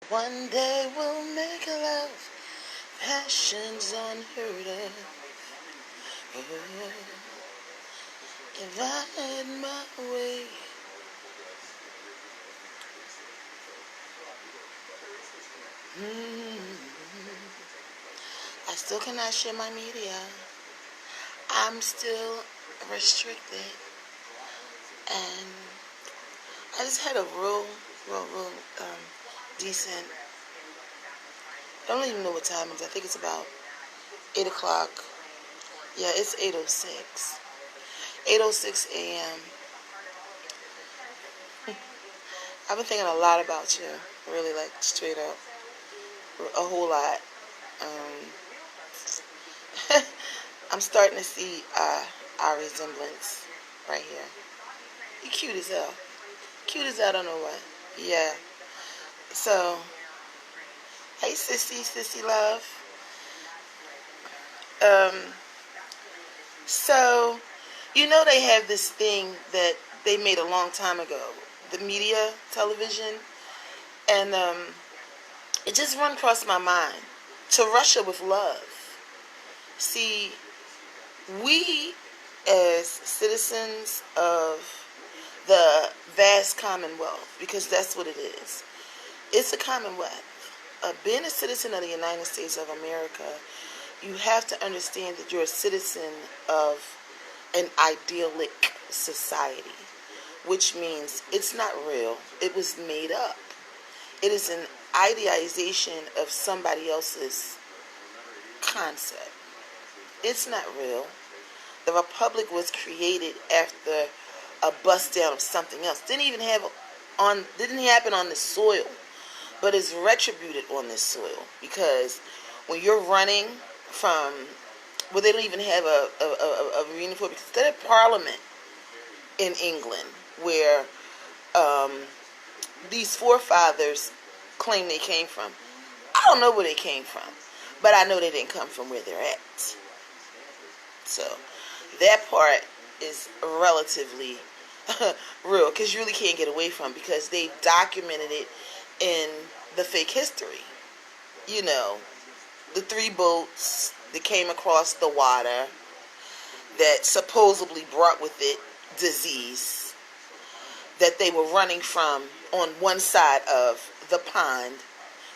One day we'll make love, passions unheard of. Oh, if I had my way. I still cannot share my media. I'm still restricted. And I just had a real decent, I don't even know what time it is. I think it's about 8 o'clock. Yeah, it's 8:06. 8:06 a.m. I've been thinking a lot about you. Really, like, straight up. A whole lot. Um, I'm starting to see our resemblance right here. You cute as hell. Cute as hell, I don't know what. Yeah. So, hey, sissy love. Um, so, they have this thing that they made a long time ago, the media television, and it just run across my mind. To Russia with love. See, we as citizens of the vast commonwealth, because that's what it is. It's a commonwealth. Being a citizen of the United States of America, you have to understand that you're a citizen of an idyllic society, which means it's not real. It was made up. It is an idealization of somebody else's concept. It's not real. The republic was created after a bust down of something else. Didn't happen on the soil, but it's retributed on this soil, because when you're running from, well, they don't even have a reunion for it, because they had Parliament in England where these forefathers claim they came from. I don't know where they came from, but I know they didn't come from where they're at. So that part is relatively real, because you really can't get away from it, because they documented it in the fake history. The 3 boats that came across the water that supposedly brought with it disease, that they were running from on one side of the pond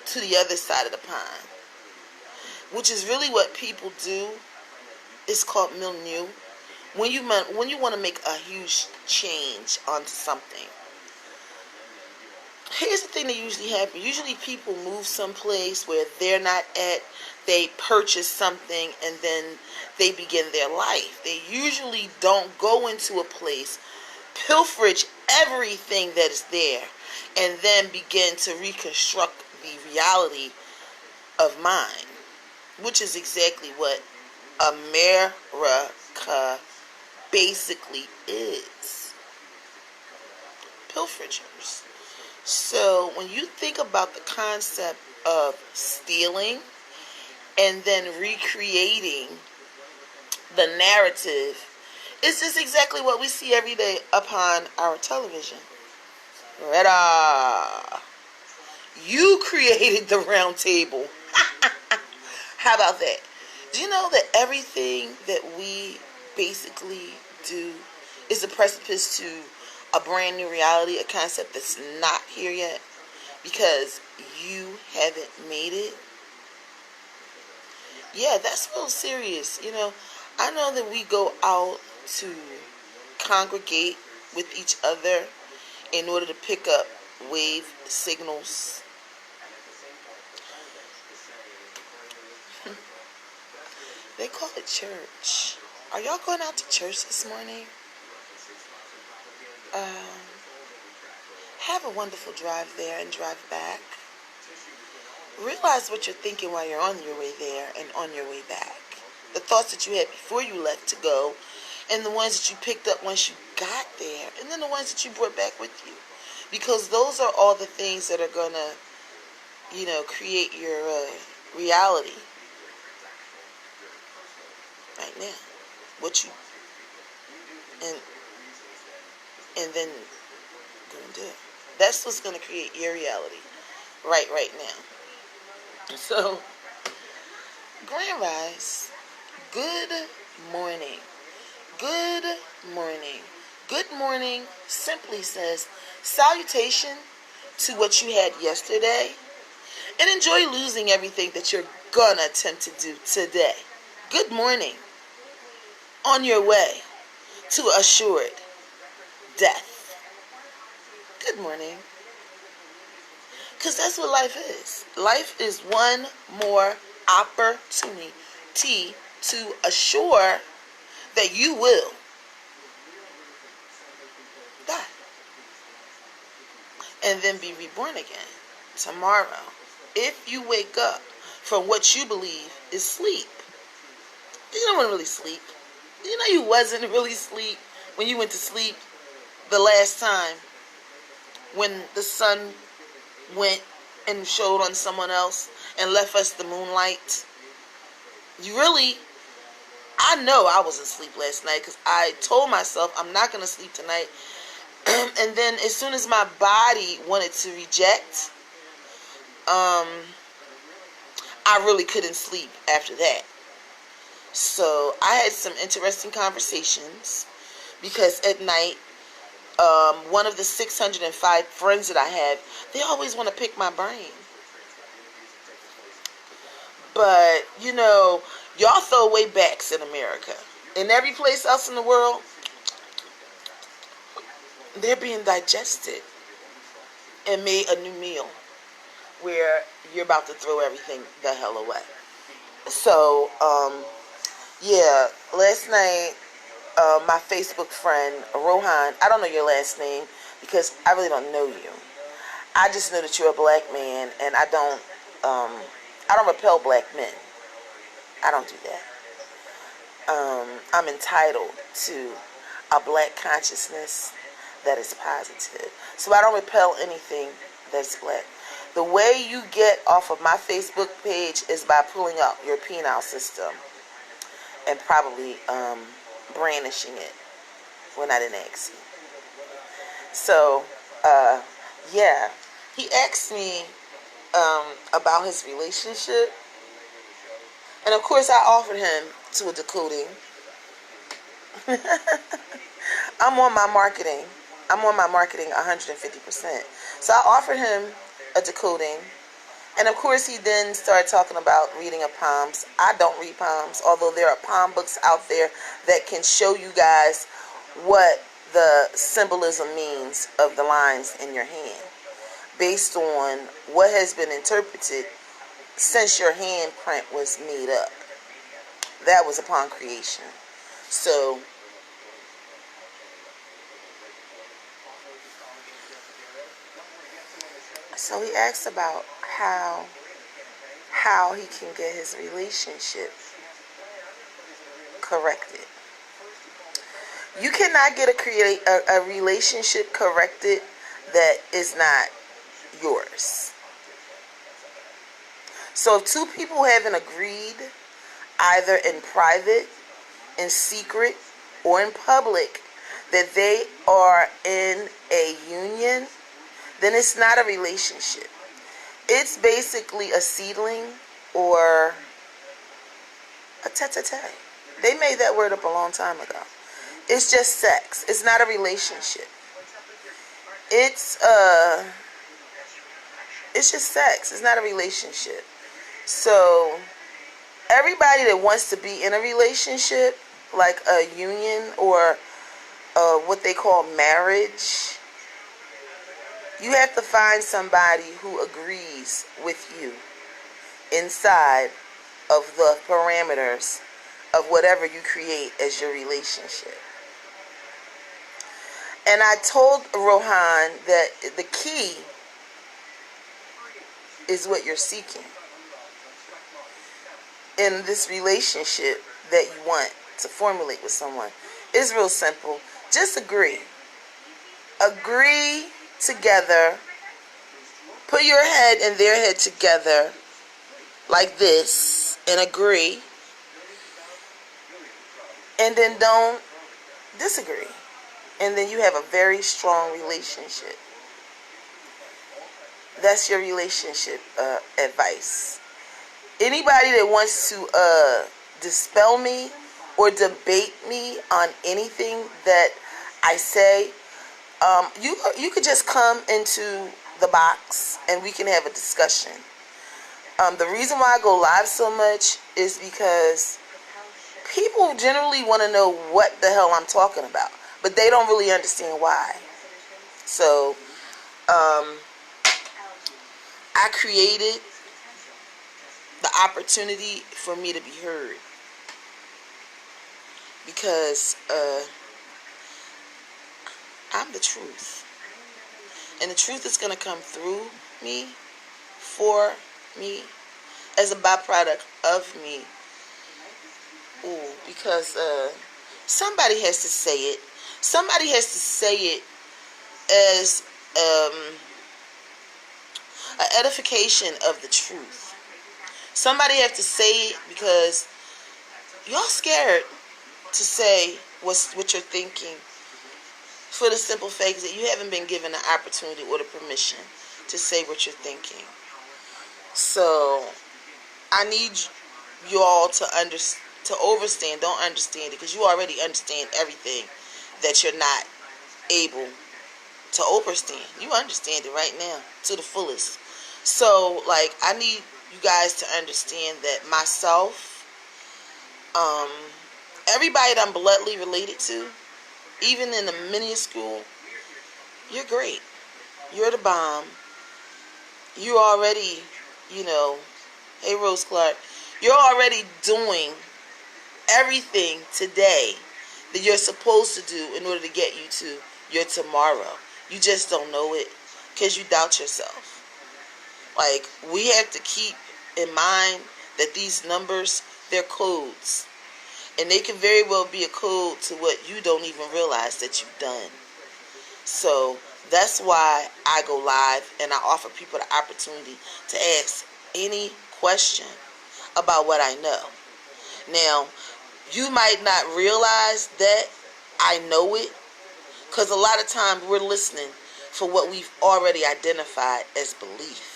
to the other side of the pond, which is really what people do. It's called milieu. When you want to make a huge change onto something, here's the thing that usually happens. Usually people move someplace where they're not at. They purchase something and then they begin their life. They usually don't go into a place, pilferage everything that is there, and then begin to reconstruct the reality of mine, which is exactly what America basically is. Pilferagers. So when you think about the concept of stealing and then recreating the narrative, it's just exactly what we see every day upon our television. Reda, you created the round table. How about that? Do you know that everything that we basically do is a precipice to a brand new reality, a concept that's not here yet, because you haven't made it? Yeah, that's real serious. I know that we go out to congregate with each other in order to pick up wave signals. They call it church. Are y'all going out to church this morning? Have a wonderful drive there and drive back. Realize what you're thinking while you're on your way there and on your way back. The thoughts that you had before you left to go, and the ones that you picked up once you got there, and then the ones that you brought back with you. Because those are all the things that are going to, create your reality right now. What you, and then go and do it. That's what's going to create your reality. right now. So, Grand Rise, good morning. Good morning. Good morning simply says salutation to what you had yesterday and enjoy losing everything that you're gonna attempt to do today. Good morning. On your way to assured death. Good morning. Because that's what life is. Life is one more opportunity to assure that you will die and then be reborn again tomorrow. If you wake up from what you believe is sleep, you don't want to really sleep. You know you wasn't really asleep when you went to sleep the last time when the sun went and showed on someone else and left us the moonlight. You really, I know I was asleep last night because I told myself I'm not going to sleep tonight. And then as soon as my body wanted to reject, I really couldn't sleep after that. So I had some interesting conversations because at night, one of the 605 friends that I have, they always want to pick my brain. But, you know, y'all throw away backs in America. In every place else in the world, they're being digested and made a new meal where you're about to throw everything the hell away. So, yeah, last night, my Facebook friend, Rohan, I don't know your last name because I really don't know you. I just know that you're a black man, and I don't repel black men. I don't do that. I'm entitled to a black consciousness that is positive. So I don't repel anything that's black. The way you get off of my Facebook page is by pulling out your penile system and probably brandishing it when I didn't ask you. So, yeah, he asked me about his relationship, and of course I offered him to a decoding. I'm on my marketing 150%. So I offered him a decoding, and of course he then started talking about reading of palms. I don't read palms, although there are palm books out there that can show you guys what the symbolism means of the lines in your hand based on what has been interpreted since your handprint was made up. That was upon creation. So he asks about how he can get his relationship corrected. You cannot get a relationship corrected that is not yours. So if two people haven't agreed, either in private, in secret, or in public, that they are in a union, then it's not a relationship. It's basically a seedling or a tete-a-tete. They made that word up a long time ago. It's just sex. It's not a relationship. It's just sex. It's not a relationship. So everybody that wants to be in a relationship, like a union or what they call marriage, you have to find somebody who agrees with you inside of the parameters of whatever you create as your relationship. And I told Rohan that the key is what you're seeking in this relationship that you want to formulate with someone. It's real simple. Just agree. Agree together. Put your head and their head together like this and agree. And then don't disagree. And then you have a very strong relationship. that's your relationship advice. Anybody that wants to dispel me or debate me on anything that I say, you could just come into the box and we can have a discussion. The reason why I go live so much is because people generally want to know what the hell I'm talking about, but they don't really understand why. So, I created the opportunity for me to be heard because I'm the truth. And the truth is going to come through me, for me, as a byproduct of me. Ooh, because somebody has to say it. Somebody has to say it as an edification of the truth. Somebody has to say it because y'all scared to say what you're thinking, for the simple fact that you haven't been given the opportunity or the permission to say what you're thinking. So I need you all to overstand. Don't understand it, because you already understand everything that you're not able to overstand. You understand it right now to the fullest. So, like, I need you guys to understand that myself, everybody that I'm bloodly related to, even in the minuscule, you're great. You're the bomb. You already, hey Rose Clark, you're already doing everything today that you're supposed to do in order to get you to your tomorrow. You just don't know it because you doubt yourself. Like, we have to keep in mind that these numbers, they're codes. And they can very well be a code to what you don't even realize that you've done. So that's why I go live and I offer people the opportunity to ask any question about what I know. Now, you might not realize that I know it, because a lot of times we're listening for what we've already identified as belief.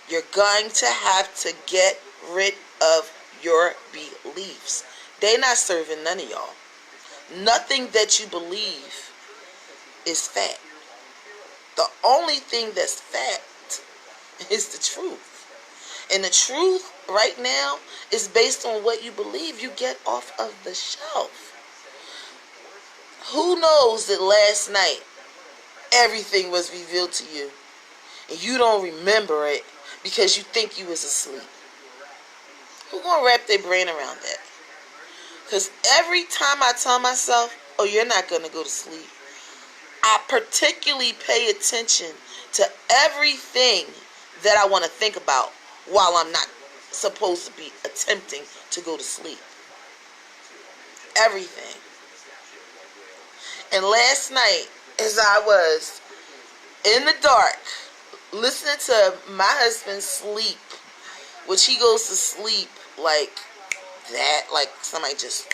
You're going to have to get rid of your beliefs. They're not serving none of y'all. Nothing that you believe is fact. The only thing that's fact is the truth. And the truth right now is based on what you believe you get off of the shelf. Who knows that last night everything was revealed to you and you don't remember it because you think you was asleep? Who gonna wrap their brain around that? Because every time I tell myself, oh, you're not gonna go to sleep, I particularly pay attention to everything that I want to think about while I'm not supposed to be attempting to go to sleep. Everything. And last night, as I was in the dark, listening to my husband sleep, which he goes to sleep like that, like somebody just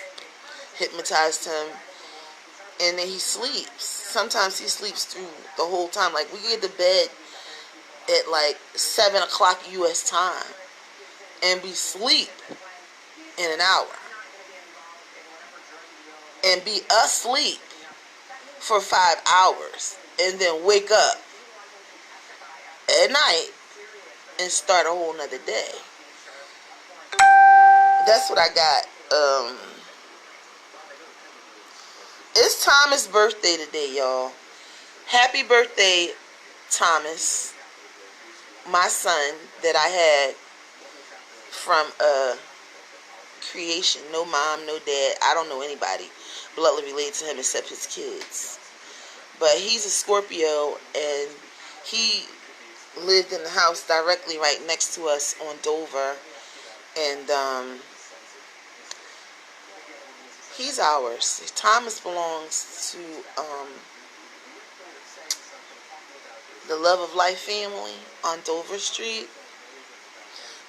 hypnotized him, and then he sleeps. Sometimes he sleeps through the whole time. Like, we get to bed at like 7 o'clock U.S. time, and we sleep in an hour, and be asleep for 5 hours, and then wake up at night and start a whole nother day. That's what I got. It's Thomas' birthday today, y'all. Happy birthday, Thomas, my son that I had from creation. No mom, no dad. I don't know anybody bloodly related to him except his kids. But he's a Scorpio, and he lived in the house directly right next to us on Dover. And he's ours. Thomas belongs to the Love of Life family on Dover Street.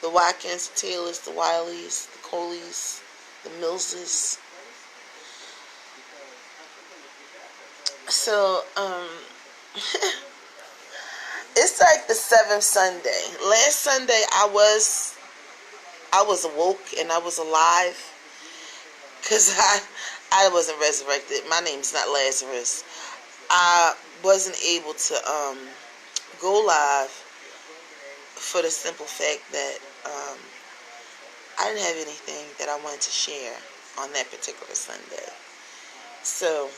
The Watkins, the Taylors, the Wileys, the Coleys, the Millses. So, It's like the seventh Sunday. Last Sunday I was awoke and I was alive because I wasn't resurrected. My name's not Lazarus. I wasn't able to go live for the simple fact that I didn't have anything that I wanted to share on that particular Sunday. So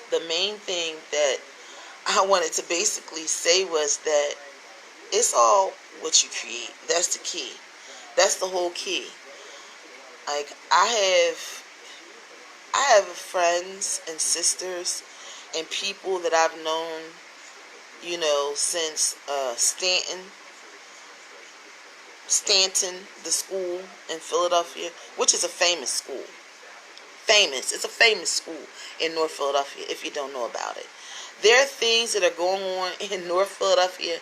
the main thing that I wanted to basically say was that it's all what you create. That's the key. That's the whole key. Like I have friends and sisters and people that I've known, since Stanton, the school in Philadelphia, which is a famous school. Famous. It's a famous school in North Philadelphia, if you don't know about it. There are things that are going on in North Philadelphia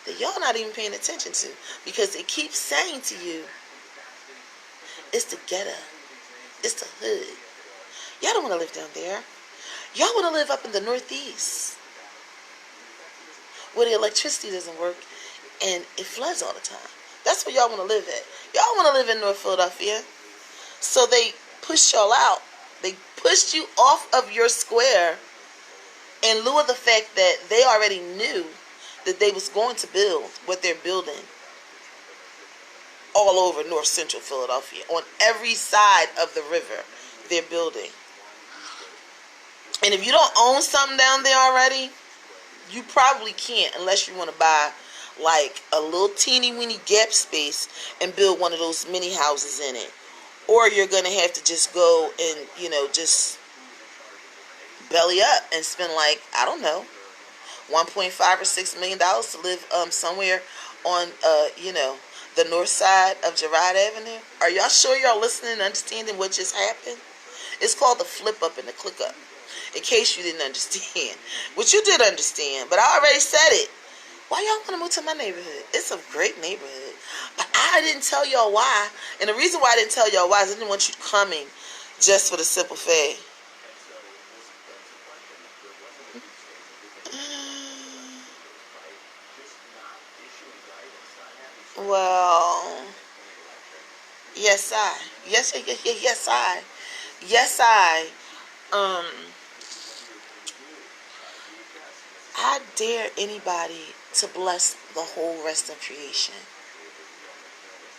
that y'all not even paying attention to, because it keeps saying to you, it's the ghetto. It's the hood. Y'all don't want to live down there. Y'all want to live up in the Northeast, where the electricity doesn't work and it floods all the time. That's where y'all want to live at. Y'all want to live in North Philadelphia. So they pushed y'all out. They pushed you off of your square in lieu of the fact that they already knew that they was going to build what they're building all over North Central Philadelphia. On every side of the river, they're building. And if you don't own something down there already, you probably can't unless you want to buy like a little teeny weeny gap space and build one of those mini houses in it. Or you're going to have to just go and, just belly up and spend like, I don't know, $1.5 or $6 million to live somewhere on, the north side of Girard Avenue. Are y'all sure y'all listening and understanding what just happened? It's called the flip up and the click up. In case you didn't understand. Which you did understand, but I already said it. Why y'all want to move to my neighborhood? It's a great neighborhood. But I didn't tell y'all why. And the reason why I didn't tell y'all why is I didn't want you coming just for the simple fact. Well, yes, I. I dare anybody to bless the whole rest of creation.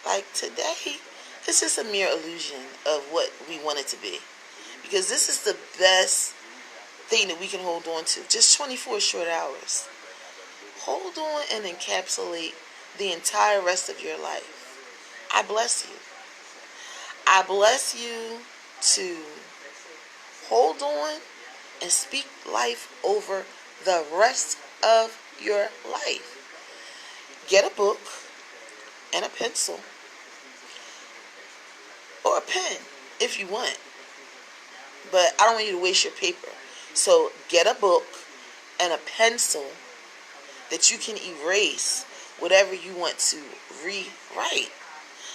Like today, this is a mere illusion of what we want it to be. Because this is the best thing that we can hold on to. Just 24 short hours. Hold on and encapsulate the entire rest of your life. I bless you. I bless you to hold on and speak life over the rest of your life. Get a book and a pencil or a pen if you want. But I don't want you to waste your paper. So get a book and a pencil that you can erase whatever you want to rewrite.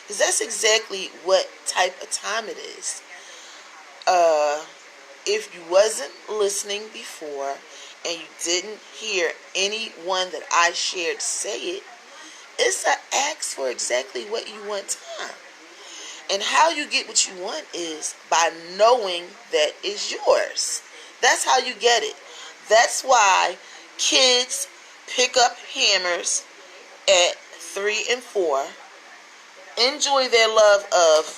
Because that's exactly what type of time it is. If you wasn't listening before and you didn't hear anyone that I shared say it, it's an ask for exactly what you want time. And how you get what you want is by knowing that it's yours. That's how you get it. That's why kids pick up hammers at 3 and 4, enjoy their love of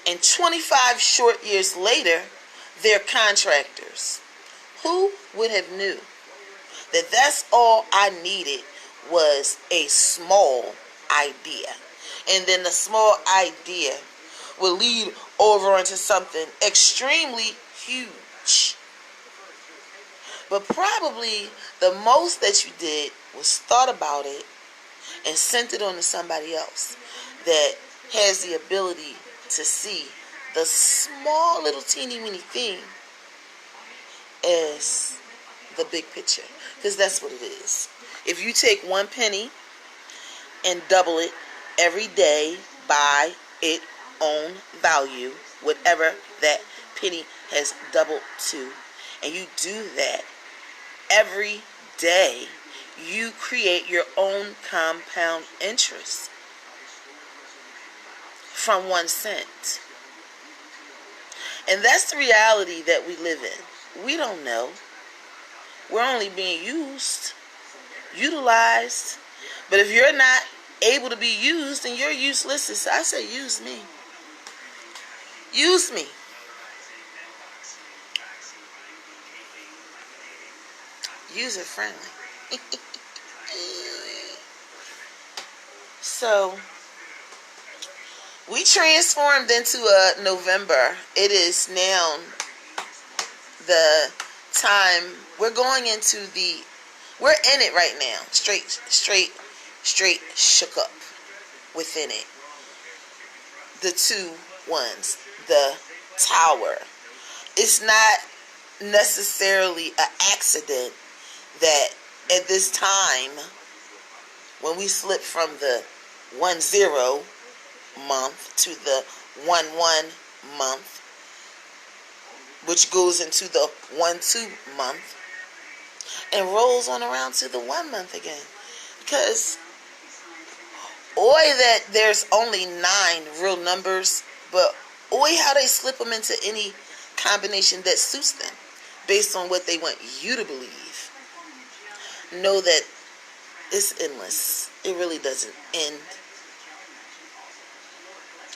and 25 short years later, they're contractors. Who would have knew that that's all I needed was a small idea. And then the small idea will lead over into something extremely huge. But probably the most that you did was thought about it and sent it on to somebody else that has the ability to see the small little teeny weeny thing as the big picture. Because that's what it is. If you take 1 penny and double it every day by its own value, whatever that penny has doubled too, and you do that every day, you create your own compound interest from 1 cent. And that's the reality that we live in. We don't know. We're only being utilized. But if you're not able to be used, then you're useless. So I say use me. Use me. User friendly. So we transformed into a November. It is now the time we're going into we're in it right now. Straight shook up within it. The two ones, the tower. It's not necessarily an accident that at this time, when we slip from the 1-0 month to the 1-1 month, which goes into the 1-2 month, and rolls on around to the 1 month again. Because, that there's only 9 real numbers, but how they slip them into any combination that suits them, based on what they want you to believe. Know that it's endless. It really doesn't end.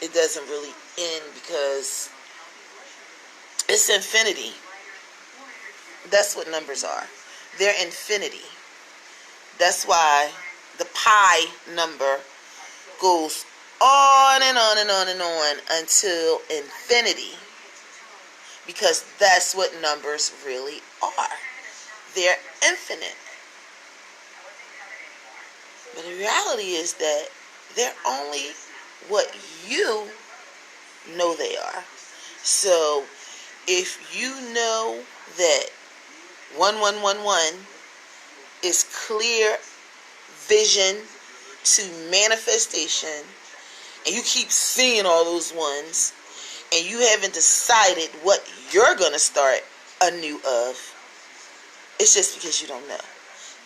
It doesn't really end because it's infinity. That's what numbers are. They're infinity. That's why the pi number goes on and on and on and on until infinity. Because that's what numbers really are. They're infinite. But the reality is that they're only what you know they are. So if you know that 1111 is clear vision to manifestation, and you keep seeing all those ones, and you haven't decided what you're going to start anew of, it's just because you don't know.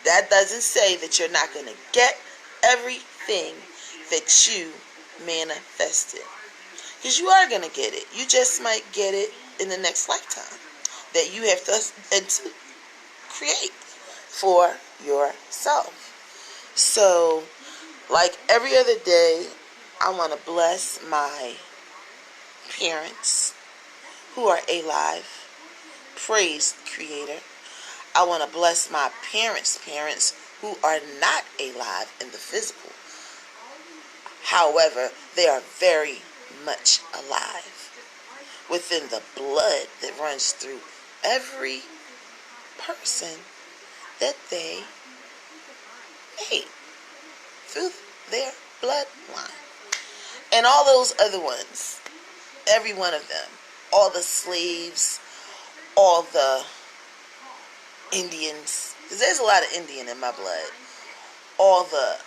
That doesn't say that you're not going to get everything that you manifested. Because you are going to get it. You just might get it in the next lifetime that you have to create for yourself. So, like every other day, I want to bless my parents who are alive. Praise Creator. I want to bless my parents' parents who are not alive in the physical. However, they are very much alive within the blood that runs through every person that they made through their bloodline. And all those other ones, every one of them, all the slaves, all the Indians, because there's a lot of Indian in my blood, all the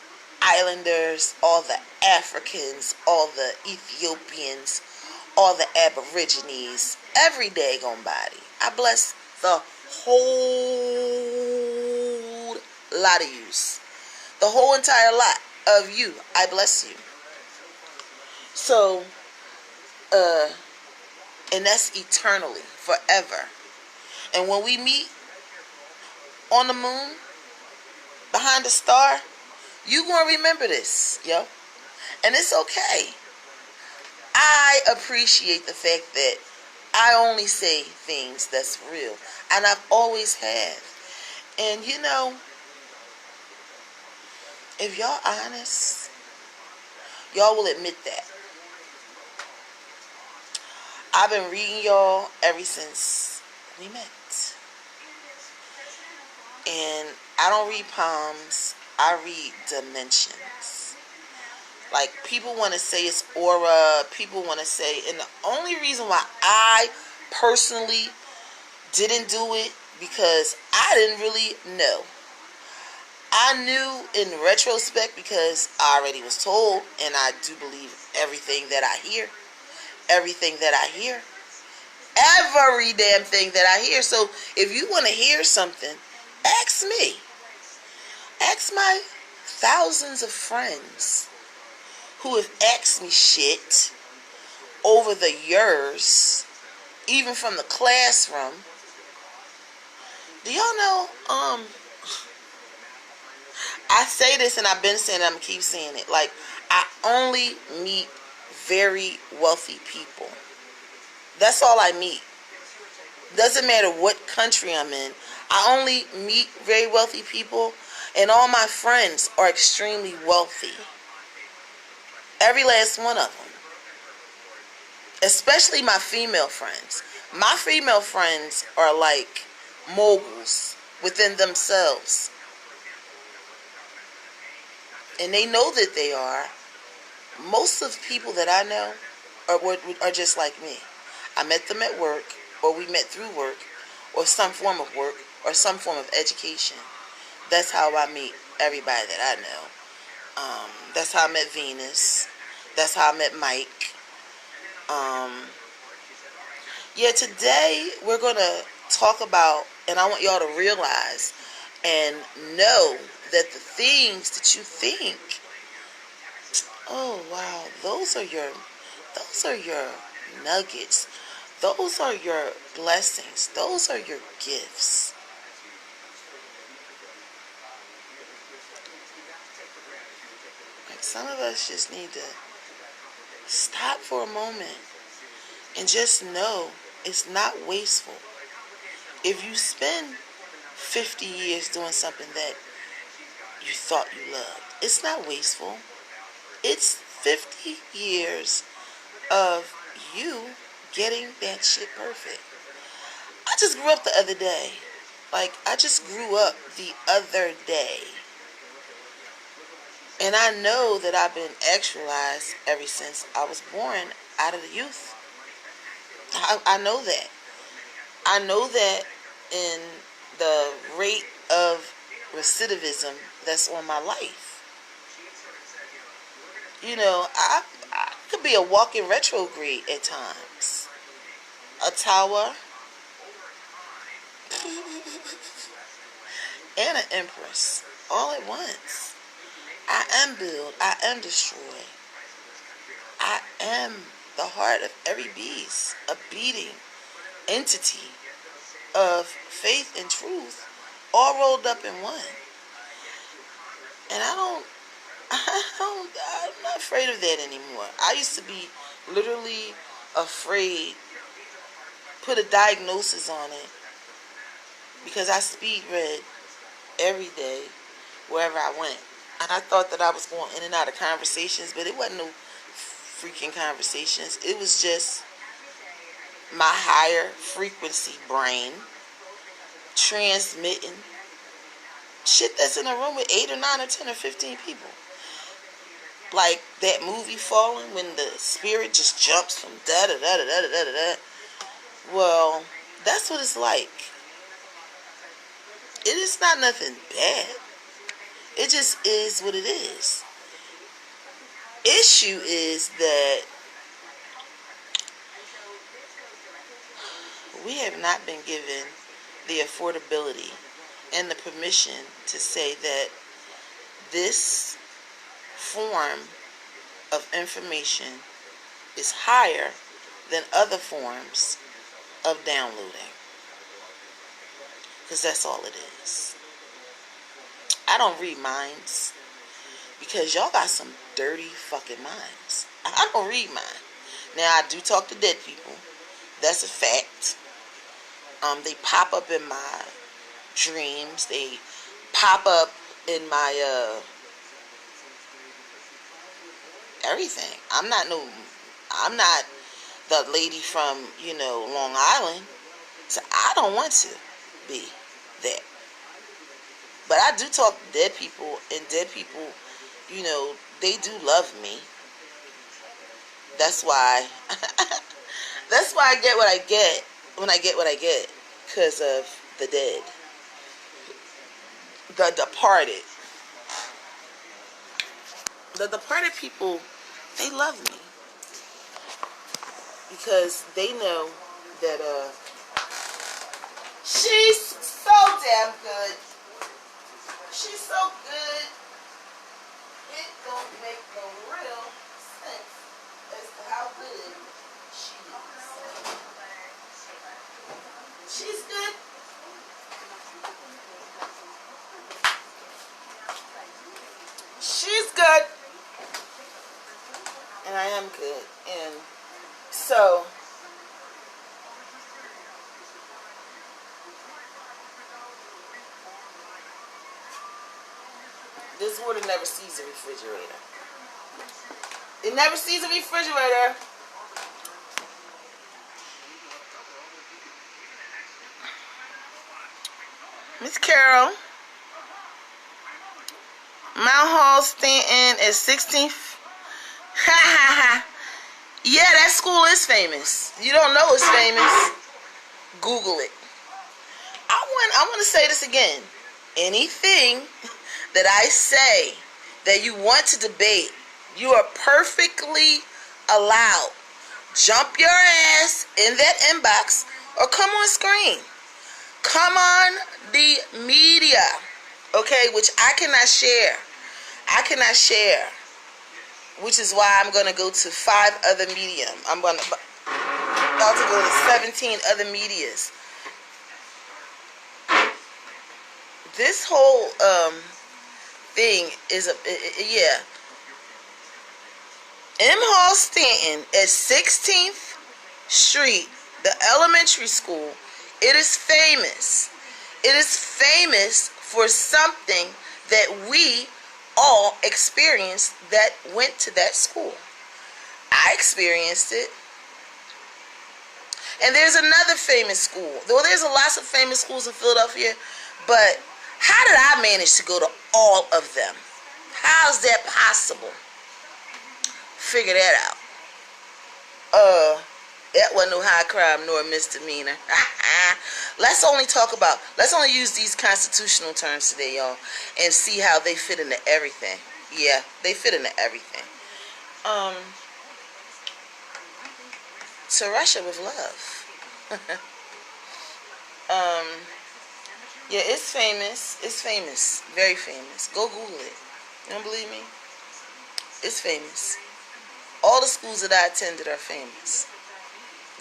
islanders, all the Africans, all the Ethiopians, all the Aborigines, every daggone body. I bless the whole lot of yous. The whole entire lot of you. I bless you. So, and that's eternally, forever. And when we meet on the moon, behind a star, you gonna remember this, yo. And it's okay. I appreciate the fact that I only say things that's real. And I've always have. And you know, if y'all honest, y'all will admit that. I've been reading y'all ever since we met. And I don't read palms, I read dimensions. Like, people want to say it's aura, people want to say, and the only reason why I personally didn't do it, because I didn't really know. I knew in retrospect because I already was told, and I do believe everything that I hear. Everything that I hear. every damn thing that I hear. So if you want to hear something, ask me. Ask my thousands of friends who have asked me shit over the years, even from the classroom. Do y'all know, I say this and I've been saying it, I'm going to keep saying it. Like, I only meet very wealthy people. That's all I meet. Doesn't matter what country I'm in. I only meet very wealthy people, and all my friends are extremely wealthy. Every last one of them. Especially my female friends. My female friends are like moguls within themselves. And they know that they are. Most of the people that I know are just like me. I met them at work, or we met through work, or some form of work, or some form of education. That's how I meet everybody that I know. That's how I met Venus. That's how I met Mike. Yeah, today we're going to talk about, and I want y'all to realize and know that the things that you think, oh wow, those are your nuggets. Those are your blessings. Those are your gifts. Like, some of us just need to stop for a moment and just know it's not wasteful. If you spend 50 years doing something that you thought you loved, it's not wasteful. It's 50 years of you getting that shit perfect. I just grew up the other day. Like, I just grew up the other day. And I know that I've been actualized ever since I was born out of the youth. I know that. I know that in the rate of recidivism that's on my life. You know, I could be a walking retrograde at times. A tower. And an empress. All at once. I am build. I am destroy. I am the heart of every beast. A beating entity of faith and truth, all rolled up in one. And I'm not afraid of that anymore. I used to be literally afraid, put a diagnosis on it, because I speed read every day wherever I went. And I thought that I was going in and out of conversations, but it wasn't no freaking conversations. It was just my higher frequency brain transmitting shit that's in a room with 8 or 9 or 10 or 15 people. Like that movie Fallen, when the spirit just jumps from da da da da da da da da. Well, that's what it's like. It is not nothing bad. It just is what it is. Issue is that we have not been given the affordability and the permission to say that this form of information is higher than other forms of downloading. Because that's all it is. I don't read minds because y'all got some dirty fucking minds. I don't read mine. Now, I do talk to dead people. That's a fact. They pop up in my dreams. They pop up in my everything. I'm not the lady from, Long Island. So I don't want to be that. But I do talk to dead people, and dead people, they do love me. That's why that's why I get what I get when I get what I get, because of the dead. The departed. The departed people, they love me because they know that she's so damn good. She's so good. It don't make no real sense as to how good she is. She's good. She's good. And I am good. And so this water never sees a refrigerator. It never sees a refrigerator. Miss Carol, Mount Hall Stanton at 16th. Ha ha ha. Yeah, that school is famous. You don't know it's famous. Google it. I want to say this again. Anything that I say that you want to debate, you are perfectly allowed. Jump your ass in that inbox or come on screen. Come on the media, okay, which I cannot share. I cannot share, which is why I'm going to go to 5 other medium. I'm about to go to 17 other medias. This whole thing is yeah. M. Hall Stanton at 16th Street, the elementary school. It is famous. It is famous for something that we all experienced that went to that school. I experienced it. And there's another famous school. Though there's lots of famous schools in Philadelphia, but how did I manage to go to all of them? How's that possible? Figure that out. That wasn't no high crime nor misdemeanor. Let's only use these constitutional terms today, y'all, and see how they fit into everything. Yeah, they fit into everything. To Russia with love. Yeah, it's famous. It's famous. Very famous. Go Google it. You don't believe me? It's famous. All the schools that I attended are famous.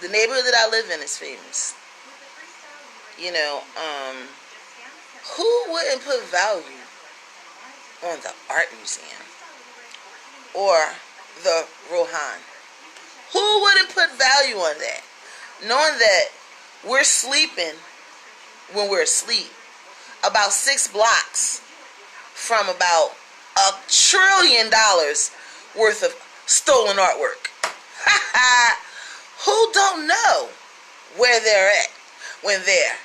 The neighborhood that I live in is famous. You know, who wouldn't put value on the art museum or the Rohan? Who wouldn't put value on that? Knowing that we're sleeping when we're asleep about 6 blocks from about $1 trillion worth of stolen artwork. Who don't know where they're at when they're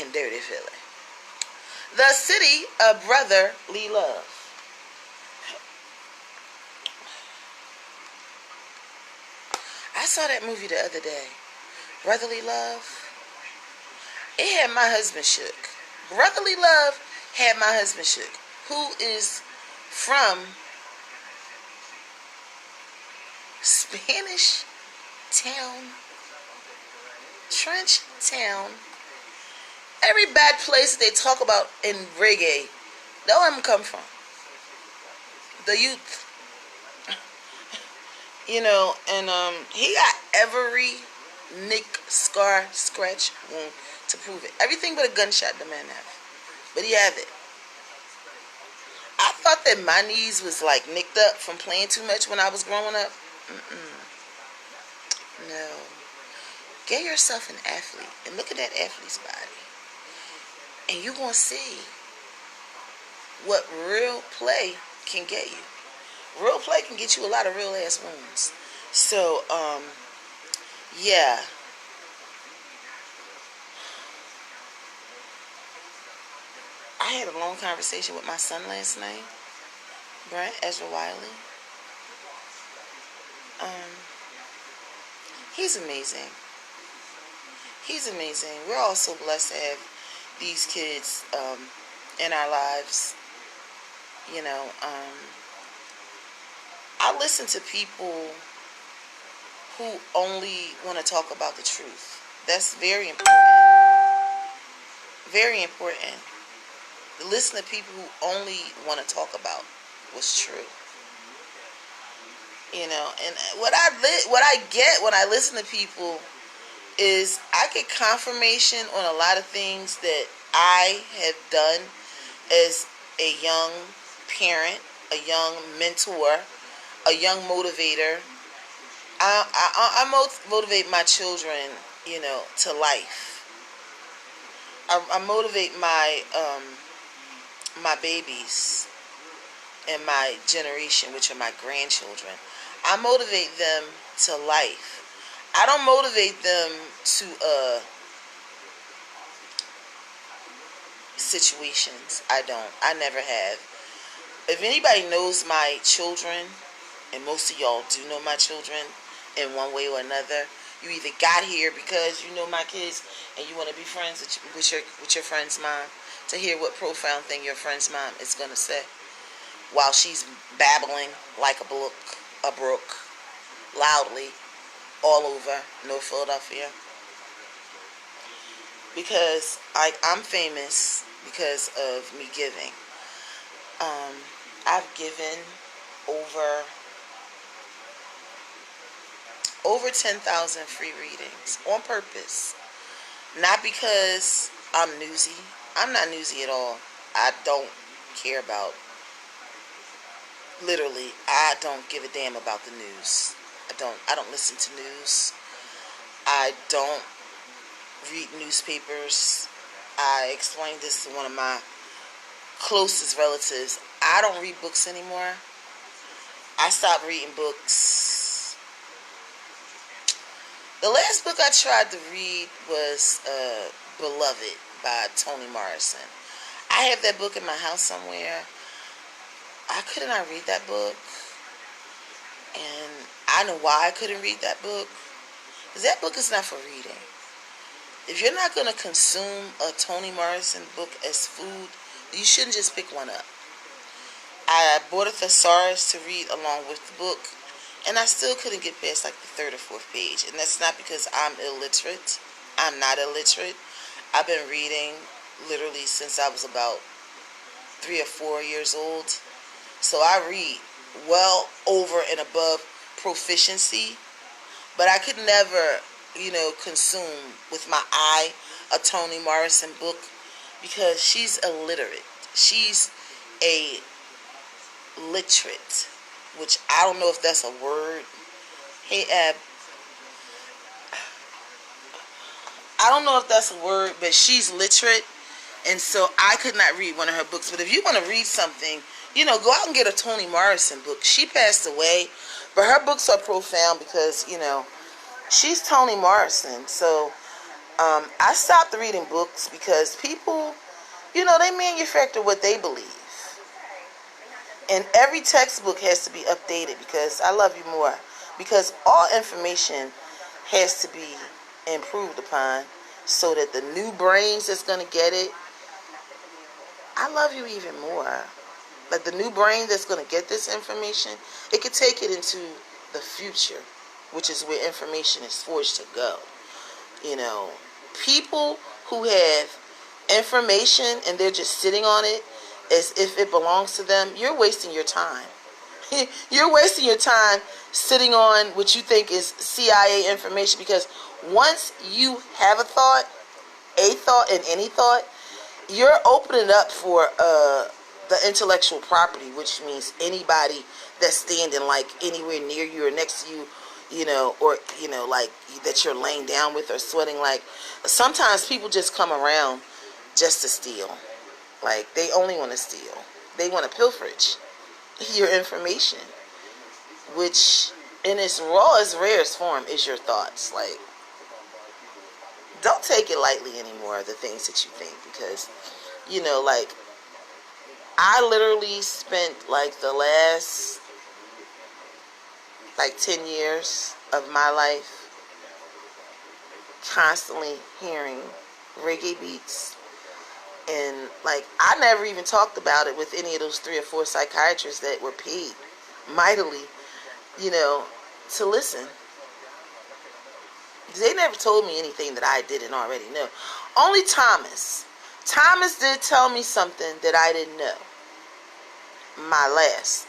in dirty Philly? The city of brotherly love. I saw that movie the other day. Brotherly Love. It had my husband shook. Brotherly Love had my husband shook. Who is from Spanish Town, Trench Town. Every bad place they talk about in reggae, don't let them come from. The youth. You know, and he got every nick, scar, scratch, wound to prove it. Everything but a gunshot the man have. But he have it. I thought that my knees was like nicked up from playing too much when I was growing up. No. Get yourself an athlete and look at that athlete's body. And you're going to see what real play can get you. Real play can get you a lot of real ass wounds. So, yeah. I had a long conversation with my son last night, Brent Ezra Wiley. He's amazing. He's amazing. We're all so blessed to have these kids in our lives. You know, I listen to people who only want to talk about the truth. That's very important. Very important. To listen to people who only want to talk about what's true. You know, and what I get when I listen to people is I get confirmation on a lot of things that I have done as a young parent, a young mentor, a young motivator. I motivate my children, you know, to life. I motivate my babies and my generation, which are my grandchildren. I motivate them to life. I don't motivate them to situations. I don't. I never have. If anybody knows my children, and most of y'all do know my children in one way or another, you either got here because you know my kids and you want to be friends with your friend's mom, to hear what profound thing your friend's mom is going to say while she's babbling like a brook loudly all over North Philadelphia. Because I'm famous because of me giving. I've given over 10,000 free readings on purpose. Not because I'm newsy. I'm not newsy at all. I don't care about, literally, I don't give a damn about the news. I don't listen to news. I don't read newspapers. I explained this to one of my closest relatives. I don't read books anymore. I stopped reading books. The last book I tried to read was Beloved by Toni Morrison. I have that book in my house somewhere. I could not read that book. And I know why I couldn't read that book. Because that book is not for reading. If you're not going to consume a Toni Morrison book as food, you shouldn't just pick one up. I bought a thesaurus to read along with the book, and I still couldn't get past like the third or fourth page. And that's not because I'm illiterate. I'm not illiterate. I've been reading literally since I was about 3 or 4 years old. So I read well over and above proficiency, but I could never, consume with my eye a Toni Morrison book because she's illiterate. She's a literate, which I don't know if that's a word. Hey, Ab. I don't know if that's a word, but she's literate, and so I could not read one of her books. But if you want to read something, go out and get a Toni Morrison book. She passed away, but her books are profound because, she's Toni Morrison. So I stopped reading books because people, they manufacture what they believe. And every textbook has to be updated because I love you more. Because all information has to be improved upon so that the new brains that's going to get it, I love you even more. Like the new brain that's going to get this information, it could take it into the future, which is where information is forced to go. People who have information and they're just sitting on it as if it belongs to them, you're wasting your time. You're wasting your time sitting on what you think is CIA information, because once you have a thought, and any thought, you're opening up for the intellectual property, which means anybody that's standing like anywhere near you or next to you, or like that you're laying down with or sweating. Like sometimes people just come around just to steal. Like they only want to steal. They want to pilferage your information, which in its rawest, rarest form is your thoughts. Like, don't take it lightly anymore, the things that you think, because, like, I literally spent, like, the last, 10 years of my life constantly hearing reggae beats. And, I never even talked about it with any of those 3 or 4 psychiatrists that were paid mightily, to listen. They never told me anything that I didn't already know. Only Thomas. Thomas did tell me something that I didn't know. My last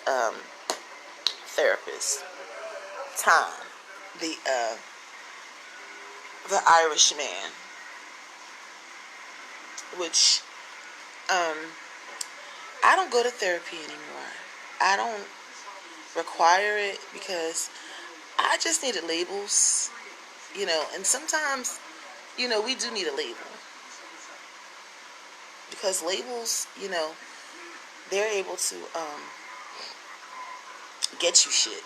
therapist, Tom, the Irish man, which I don't go to therapy anymore. I don't require it because I just needed labels, and sometimes, we do need a label. Because labels, they're able to get you shit.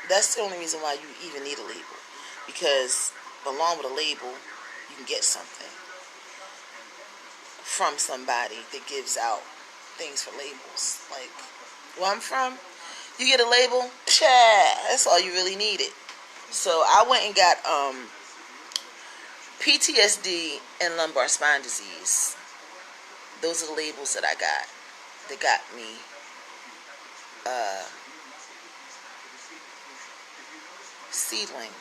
That's the only reason why you even need a label. Because along with a label, you can get something from somebody that gives out things for labels. Like where I'm from, you get a label, that's all you really needed. So I went and got PTSD and lumbar spine disease. Those are the labels that I got. That got me seedling.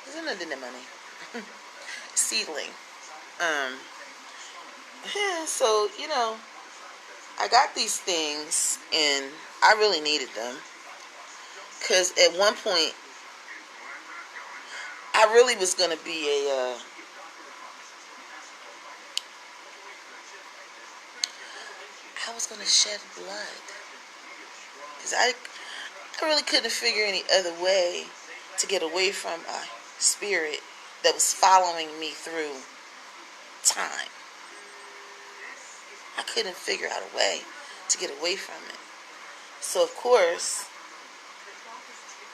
Isn't it in the money? Seedling. So, I got these things and I really needed them. Because at one point, I really was going to be I was going to shed blood. Because I really couldn't figure any other way to get away from a spirit that was following me through time. I couldn't figure out a way to get away from it. So, of course,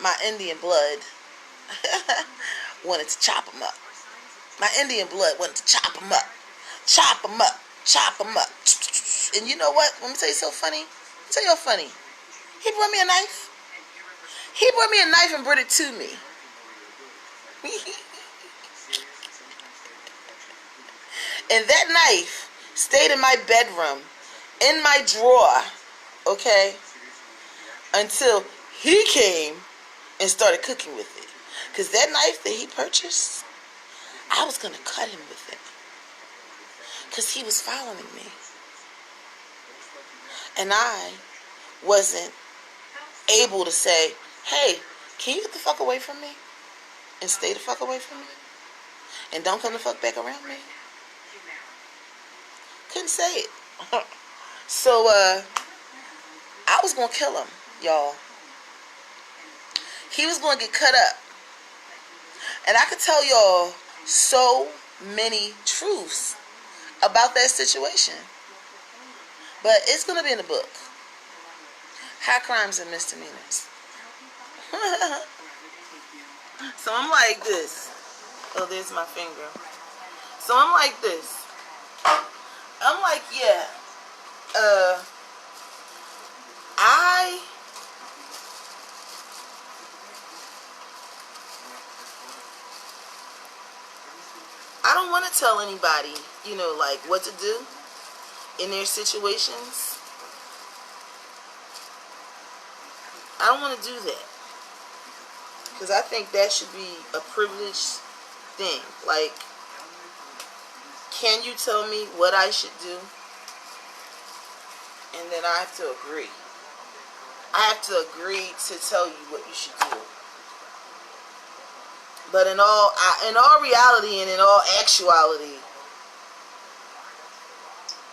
my Indian blood wanted to chop him up. My Indian blood wanted to chop him up. Chop him up. Chop him up. And you know what? Let me tell you something funny. Tell you what's funny. He brought me a knife. He brought me a knife and brought it to me. And that knife stayed in my bedroom, in my drawer, okay, until he came and started cooking with it. Because that knife that he purchased, I was going to cut him with it. Because he was following me. And I wasn't able to say, hey, can you get the fuck away from me? And stay the fuck away from me? And don't come the fuck back around me? Couldn't say it. So, I was going to kill him, y'all. He was going to get cut up. And I could tell y'all so many truths about that situation. But it's going to be in the book. High Crimes and Misdemeanors. So I'm like this. Oh, there's my finger. So I'm like this. I'm like, yeah. I don't want to tell anybody, like what to do in their situations. I don't want to do that. Because I think that should be a privileged thing. Like, can you tell me what I should do? And then I have to agree. I have to agree to tell you what you should do. But in all reality and in all actuality,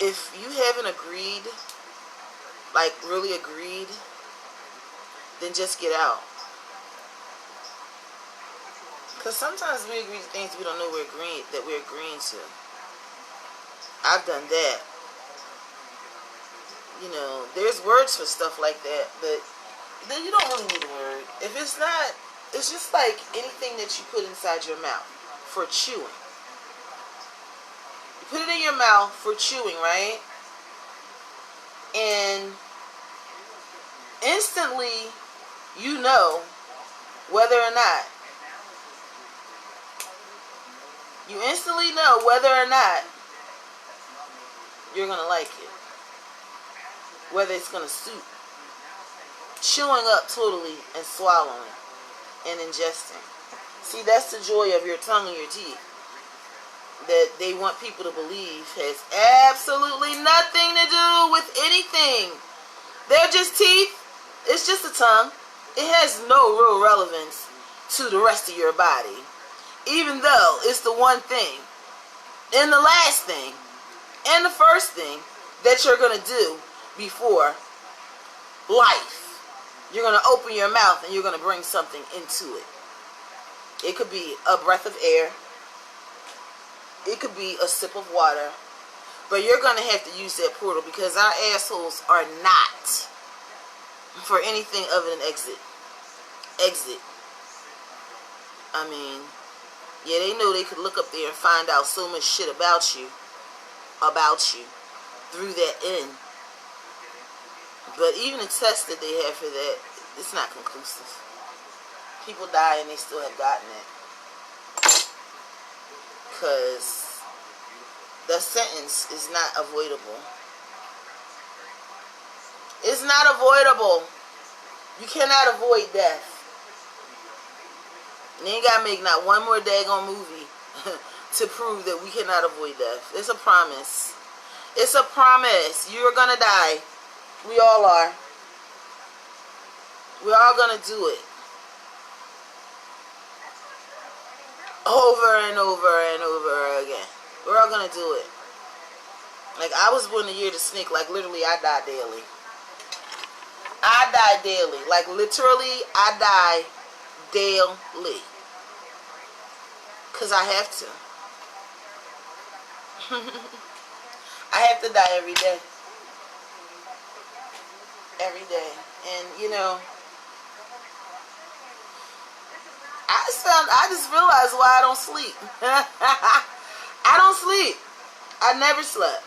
if you haven't agreed, like really agreed, then just get out. Because sometimes we agree to things we don't know we're agreeing to. I've done that. There's words for stuff like that, but then you don't really need a word. If it's not, it's just like anything that you put inside your mouth for chewing. You put it in your mouth for chewing, right? And instantly, you know whether or not you're going to like it. Whether it's going to suit. Chewing up totally and swallowing and ingesting. See, that's the joy of your tongue and your teeth. That they want people to believe has absolutely nothing to do with anything. They're just teeth. It's just a tongue. It has no real relevance to the rest of your body. Even though it's the one thing, and the last thing, and the first thing that you're going to do before life. You're going to open your mouth and you're going to bring something into it. It could be a breath of air. It could be a sip of water. But you're going to have to use that portal because our assholes are not for anything other than exit. I mean, yeah, they know they could look up there and find out so much shit about you through that end. But even the test that they have for that, it's not conclusive. People die and they still have gotten it. Because the sentence is not avoidable. It's not avoidable. You cannot avoid death. And you ain't gotta make not one more daggone movie to prove that we cannot avoid death. It's a promise. It's a promise. You are gonna die. We all are. We're all gonna do it. Over and over and over again. We're all gonna do it. Like, I was born the year the snake. Like, literally, I die daily. I die daily. Like, literally, I die daily. Because I have to. I have to die every day. Every day. And, you know, I just realized why I don't sleep. I don't sleep. I never slept.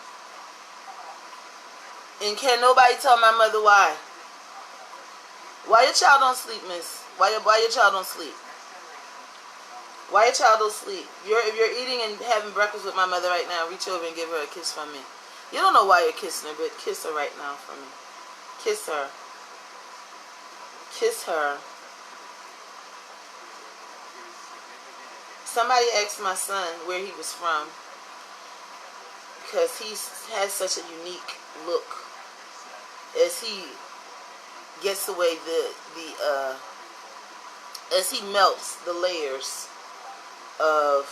And can nobody tell my mother why? Why your child don't sleep, miss? Why your child don't sleep? Why your child don't sleep? If you're eating and having breakfast with my mother right now, reach over and give her a kiss from me. You don't know why you're kissing her, but kiss her right now for me. Kiss her. Kiss her. Somebody asked my son where he was from because he has such a unique look as he gets away as he melts the layers of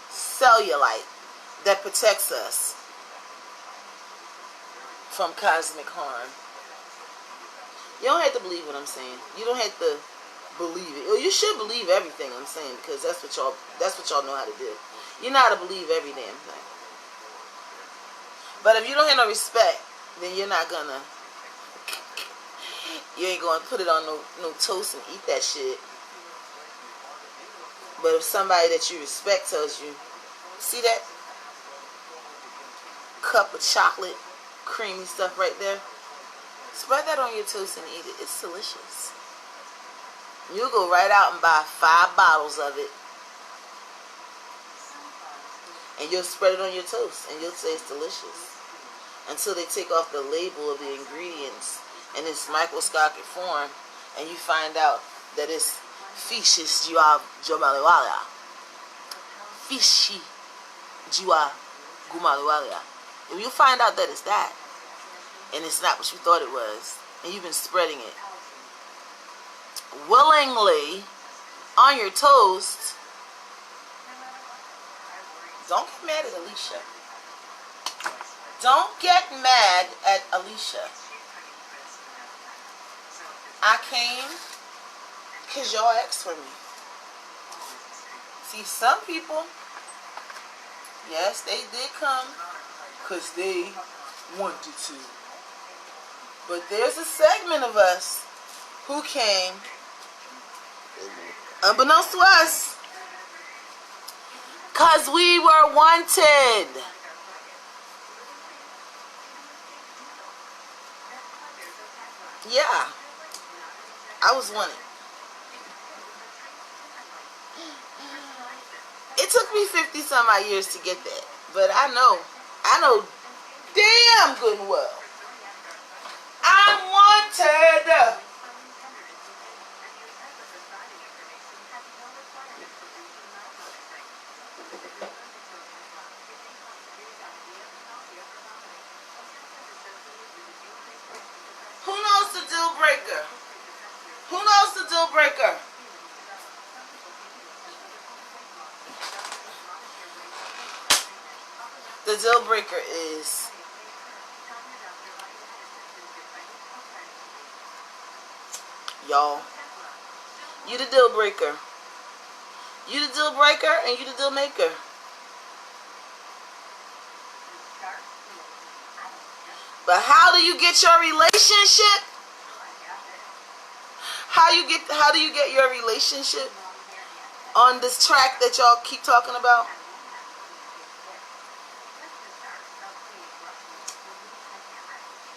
cellulite that protects us from cosmic harm. You don't have to believe what I'm saying. You don't have to believe it. Well, you should believe everything I'm saying because that's what y'all know how to do. You know how to believe every damn thing. But if you don't have no respect, then you ain't gonna put it on no toast and eat that shit. But if somebody that you respect tells you, see that cup of chocolate, creamy stuff right there? Spread that on your toast and eat it. It's delicious. You'll go right out and buy 5 bottles of it. And you'll spread it on your toast. And you'll say it's delicious. Until they take off the label of the ingredients in its microscopic form. And you find out that it's Fishes Jua Gumaliwalia. Fishy Jua Gumaliwalia. If you find out that it's that, and it's not what you thought it was, and you've been spreading it willingly on your toast, don't get mad at Alicia. Don't get mad at Alicia. I came because y'all asked for me. See, some people, yes, they did come because they wanted to. But there's a segment of us who came, unbeknownst to us, because we were wanted. Yeah, I was wanted. It took me 50 some odd years to get that. But I know damn good and well, I'm wanted. deal breaker? Who knows the deal breaker? The deal breaker is y'all. You the deal breaker. You the deal breaker and you the deal maker. But how do you get your relationship? How do you get your relationship on this track that y'all keep talking about?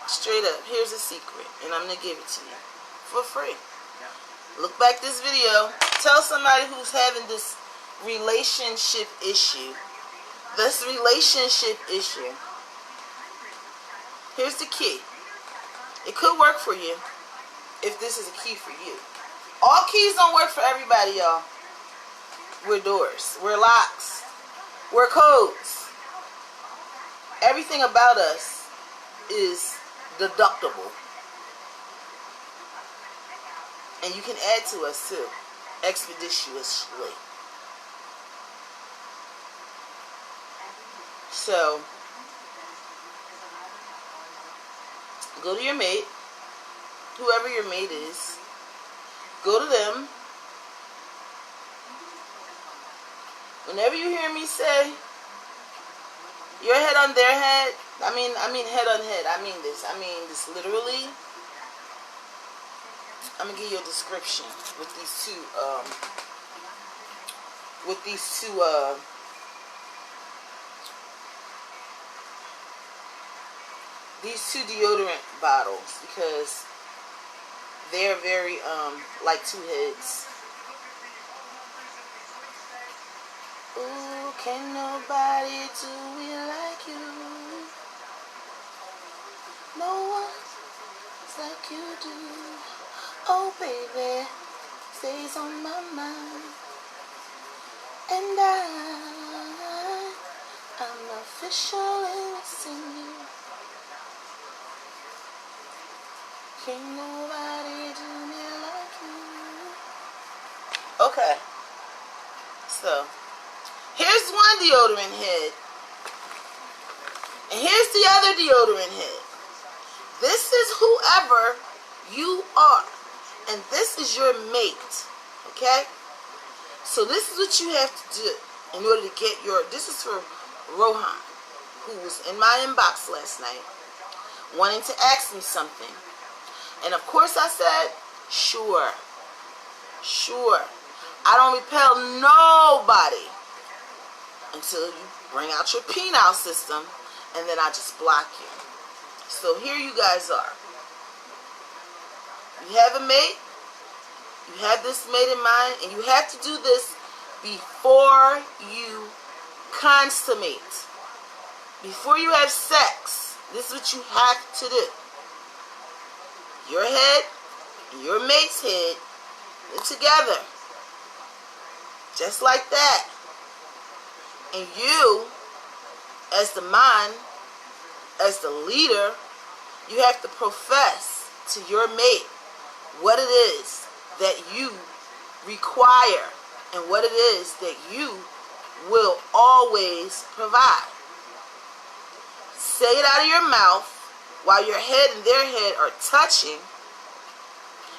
Straight up, here's a secret, and I'm going to give it to you for free. Look back this video. Tell somebody who's having this relationship issue. This relationship issue. Here's the key. It could work for you if this is a key for you. All keys don't work for everybody, y'all. We're doors. We're locks. We're codes. Everything about us is deductible. And you can add to us too, expeditiously. So, go to your mate, whoever your mate is. Go to them. Whenever you hear me say your head on their head, I mean head on head. I mean this literally. I'm gonna give you a description with these two deodorant bottles, because they're very like two heads. Ooh, can nobody do it like you? No one's like you do. Oh baby, stays on my mind. And I'm officially missing you. Can nobody do me like you? Okay. So, here's one deodorant head. And here's the other deodorant head. This is whoever you are. And this is your mate. Okay? So this is what you have to do in order to get your... This is for Rohan, who was in my inbox last night, wanting to ask me something. And of course I said, sure. Sure. I don't repel nobody until you bring out your penile system, and then I just block you. So here you guys are. You have a mate. You have this mate in mind, and you have to do this before you consummate. Before you have sex. This is what you have to do. Your head and your mate's head are together. Just like that. And you, as the man, as the leader, you have to profess to your mate what it is that you require and what it is that you will always provide. Say it out of your mouth while your head and their head are touching.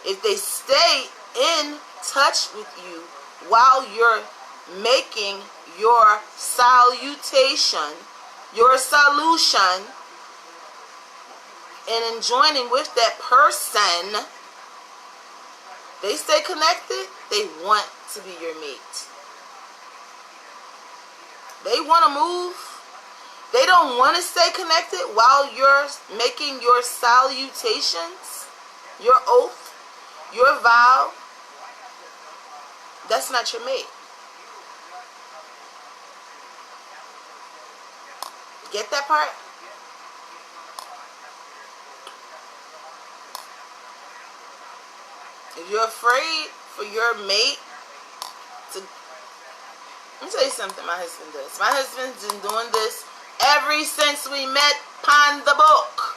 If they stay in touch with you while you're making your salutation, your solution, and enjoining with that person, they stay connected, they want to be your mate. They want to move. They don't want to stay connected while you're making your salutations, your oath, your vow. That's not your mate. Get that part? If you're afraid for your mate to... Let me tell you something my husband does. My husband's been doing this ever since we met upon the book.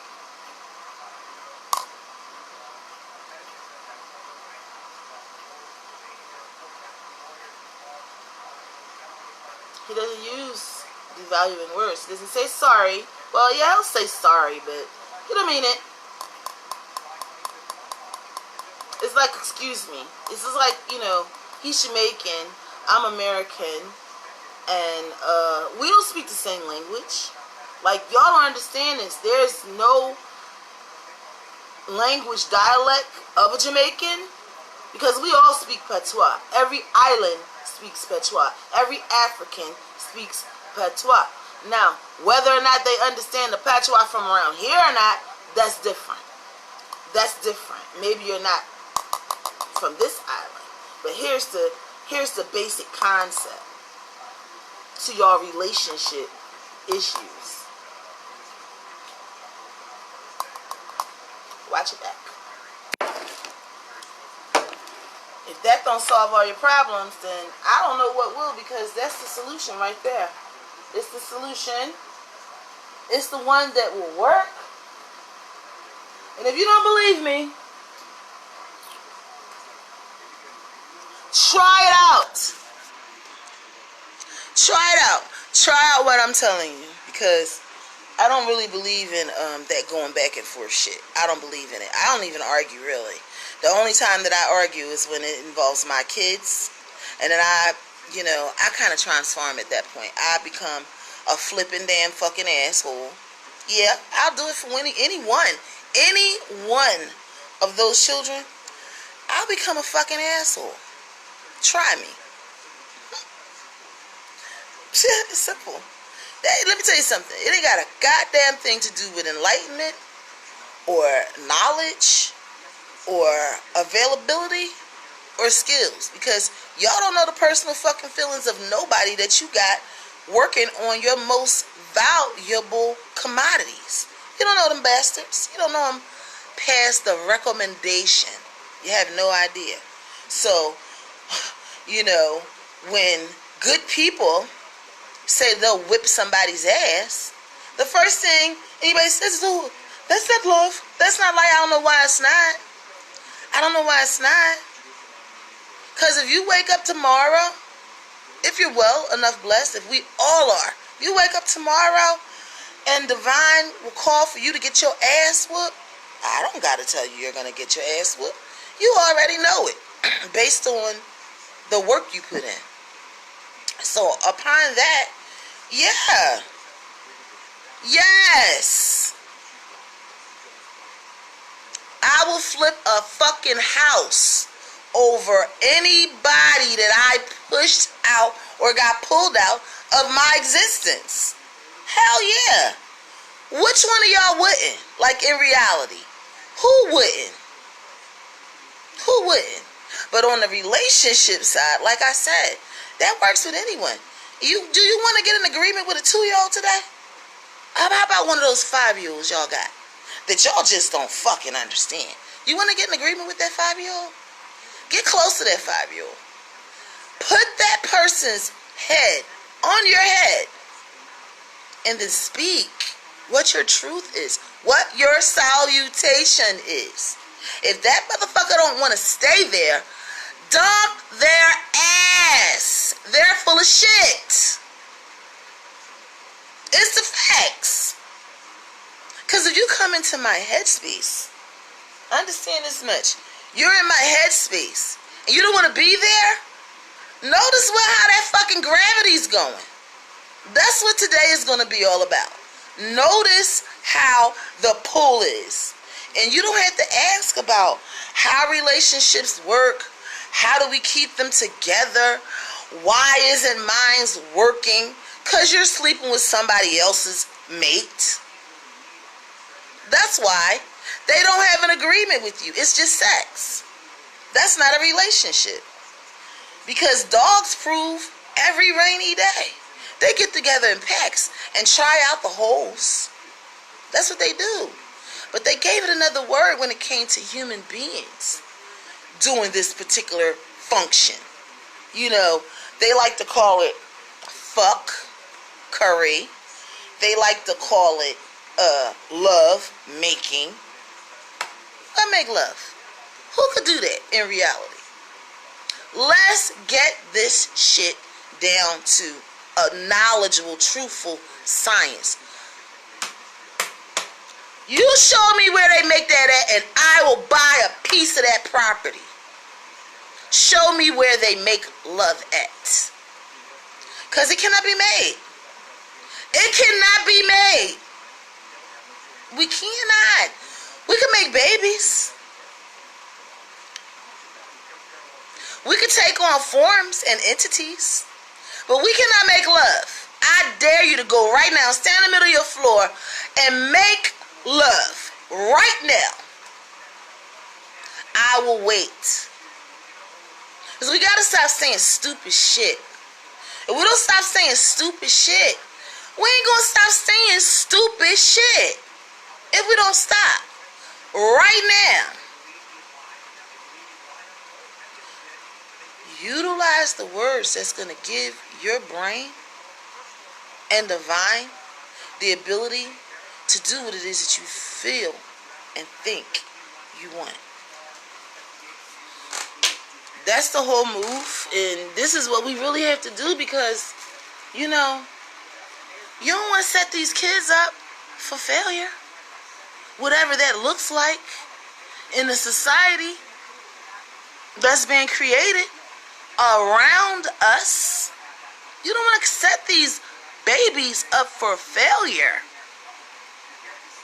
doesn't use devaluing words. He doesn't say sorry. Well, yeah, he'll say sorry, but he don't mean it. It's like, excuse me. This is like, he's Jamaican, I'm American, and we don't speak the same language. Like, y'all don't understand this. There's no language dialect of a Jamaican because we all speak Patois. Every island speaks Patois. Every African speaks Patois. Now, whether or not they understand the Patois from around here or not, that's different. That's different. Maybe you're not from this island, but here's the basic concept to y'all relationship issues. Watch it back. If that don't solve all your problems, then I don't know what will, because that's the solution right there. It's the solution. It's the one that will work. And if you don't believe me, try it out. Try it out. Try out what I'm telling you, because I don't really believe in that going back and forth shit. I don't believe in it. I don't even argue, really. The only time that I argue is when it involves my kids, and then I kind of transform at that point. I become a flipping damn fucking asshole. Yeah, I'll do it for any one of those children. I'll become a fucking asshole. Try me. It's simple. Let me tell you something. It ain't got a goddamn thing to do with enlightenment or knowledge or availability or skills, because y'all don't know the personal fucking feelings of nobody that you got working on your most valuable commodities. You don't know them bastards. You don't know them past the recommendation. You have no idea. So, when good people say they'll whip somebody's ass, the first thing anybody says is, oh, that's not love. That's not like, I don't know why it's not. I don't know why it's not. Because if you wake up tomorrow, if you're well enough blessed, if we all are, if you wake up tomorrow and divine will call for you to get your ass whooped, I don't got to tell you you're going to get your ass whooped. You already know it based on the work you put in. So upon that, yeah. Yes. I will flip a fucking house over anybody that I pushed out or got pulled out of my existence. Hell yeah. Which one of y'all wouldn't? Like, in reality, who wouldn't? Who wouldn't? But on the relationship side, like I said, that works with anyone. Do you want to get an agreement with a 2-year-old today? How about one of those 5-year-olds y'all got that y'all just don't fucking understand? You want to get an agreement with that 5-year-old? Get close to that 5-year-old. Put that person's head on your head and then speak what your truth is, what your salutation is. If that motherfucker don't want to stay there, dump their ass. They're full of shit. It's the facts. Because if you come into my headspace, understand this much. You're in my headspace and you don't want to be there. Notice how that fucking gravity's going. That's what today is going to be all about. Notice how the pull is. And you don't have to ask about how relationships work. How do we keep them together? Why isn't mine working? Because you're sleeping with somebody else's mate. That's why they don't have an agreement with you. It's just sex. That's not a relationship. Because dogs prove every rainy day. They get together in packs and try out the holes. That's what they do. But they gave it another word when it came to human beings doing this particular function. They like to call it fuck, curry. They like to call it love making. I make love. Who could do that in reality? Let's get this shit down to a knowledgeable, truthful science. You show me where they make that at, and I will buy a piece of that property. Show me where they make love at. Because it cannot be made. It cannot be made. We cannot. We can make babies. We can take on forms and entities. But we cannot make love. I dare you to go right now, stand in the middle of your floor, and make love right now. I will wait. Because we got to stop saying stupid shit. If we don't stop saying stupid shit, we ain't going to stop saying stupid shit. If we don't stop right now. Utilize the words that's going to give your brain and divine the ability to do what it is that you feel and think you want. That's the whole move, and this is what we really have to do because, you know, you don't want to set these kids up for failure. Whatever that looks like in the society that's being created around us. You don't want to set these babies up for failure.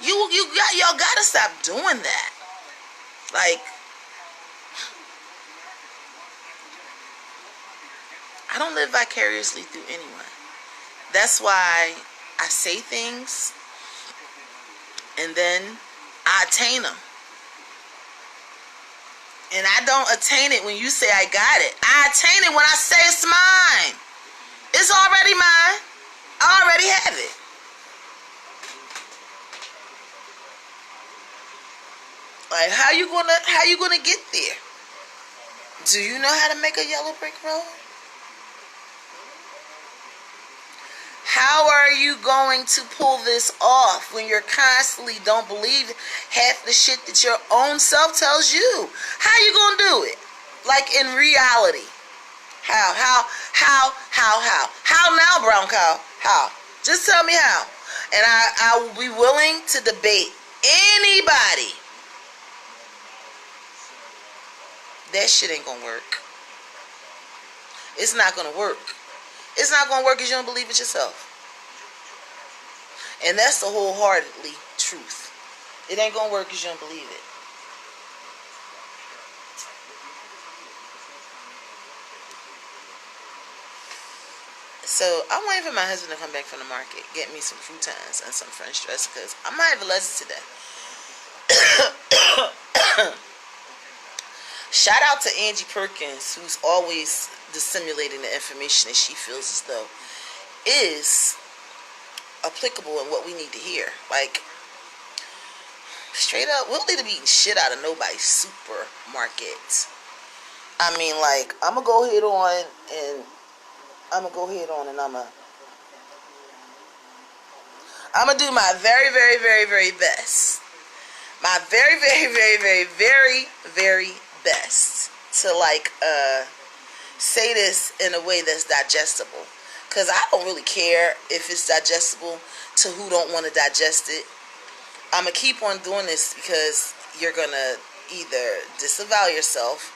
Y'all gotta stop doing that. Like, I don't live vicariously through anyone. That's why I say things and then I attain them. And I don't attain it when you say I got it. I attain it when I say it's mine. It's already mine. I already have it. Like, how you gonna get there? Do you know how to make a yellow brick road? How are you going to pull this off when you're constantly don't believe half the shit that your own self tells you? How you gonna do it? Like in reality. How now, brown cow? How? Just tell me how. And I will be willing to debate anybody. That shit ain't gonna work. It's not gonna work. It's not gonna work because you don't believe it yourself. And that's the wholeheartedly truth. It ain't gonna work because you don't believe it. So I'm waiting for my husband to come back from the market, get me some croutons and some French dress because I might have a lesson today. Shout out to Angie Perkins, who's always disseminating the information that she feels as though is applicable in what we need to hear. Like, straight up, we'll need to be eating shit out of nobody's supermarket. I mean, like, I'm going to go ahead on and I'm going to do my very, very, very, very best. My very, very, very, very, very, very best to, like, say this in a way that's digestible. Because I don't really care if it's digestible to who don't want to digest it. I'm going to keep on doing this because you're going to either disavow yourself,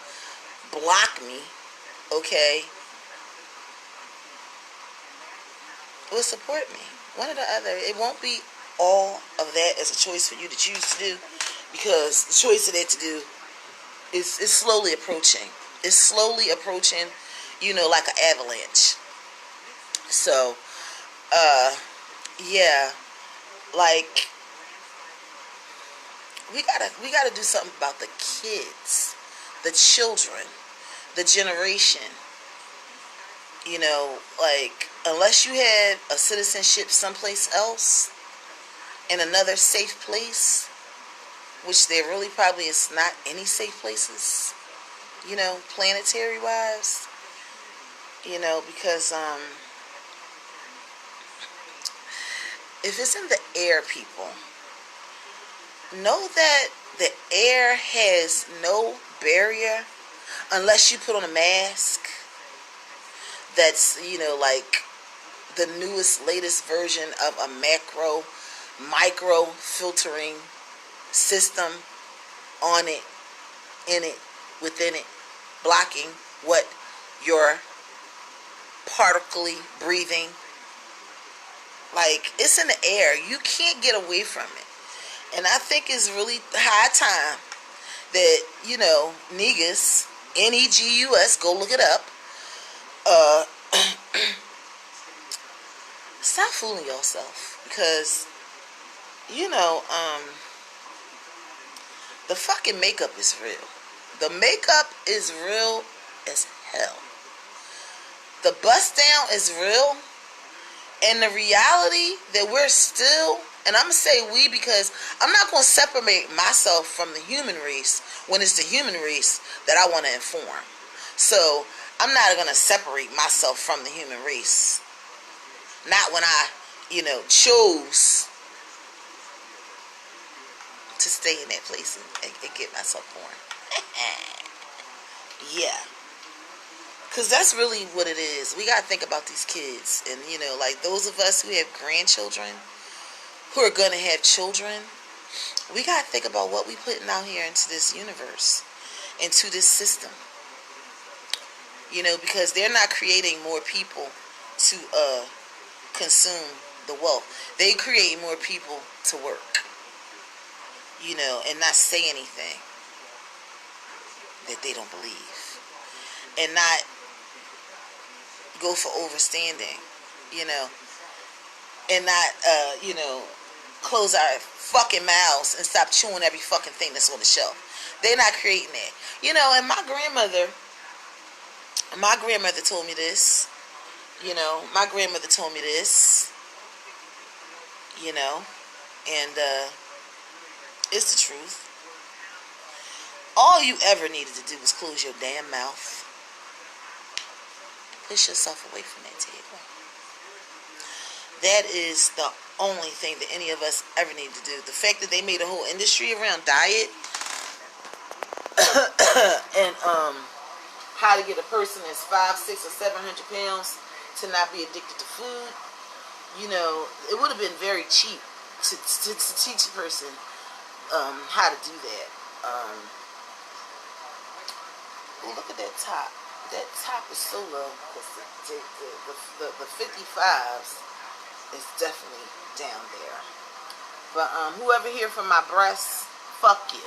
block me, okay, or support me. One or the other. It won't be all of that as a choice for you to choose to do because the choice of that to do is slowly approaching. It's slowly approaching, you know, like an avalanche. So, yeah, like, we gotta do something about the kids, the children, the generation. You know, like, unless you have a citizenship someplace else, in another safe place, which there really probably is not any safe places, you know, planetary wise, you know, because, if it's in the air, people, know that the air has no barrier unless you put on a mask that's, you know, like the newest, latest version of a micro filtering system on it, in it, within it, blocking what you're particly breathing. Like, it's in the air. You can't get away from it. And I think it's really high time that, Negus, Negus, go look it up. Stop fooling yourself. Because, the fucking makeup is real. The makeup is real as hell. The bust down is real. And the reality that we're still, and I'm going to say we because I'm not going to separate myself from the human race when it's the human race that I want to inform. So I'm not going to separate myself from the human race. Not when I, chose to stay in that place and get myself born. Yeah. Because that's really what it is. We got to think about these kids. And, like those of us who have grandchildren, who are going to have children, we got to think about what we putting out here into this universe, into this system. Because they're not creating more people to consume the wealth. They create more people to work. And not say anything that they don't believe. And not go for overstanding, and not, close our fucking mouths and stop chewing every fucking thing that's on the shelf. They're not creating that. And my grandmother told me this, my grandmother told me this, and it's the truth. All you ever needed to do was close your damn mouth. Push yourself away from that table. That is the only thing that any of us ever need to do. The fact that they made a whole industry around diet and how to get a person that's 500, 600, or 700 pounds to not be addicted to food. It would have been very cheap to teach a person how to do that. Look at that top. That top is so low because the 55s is definitely down there. But whoever here from my breasts, fuck you.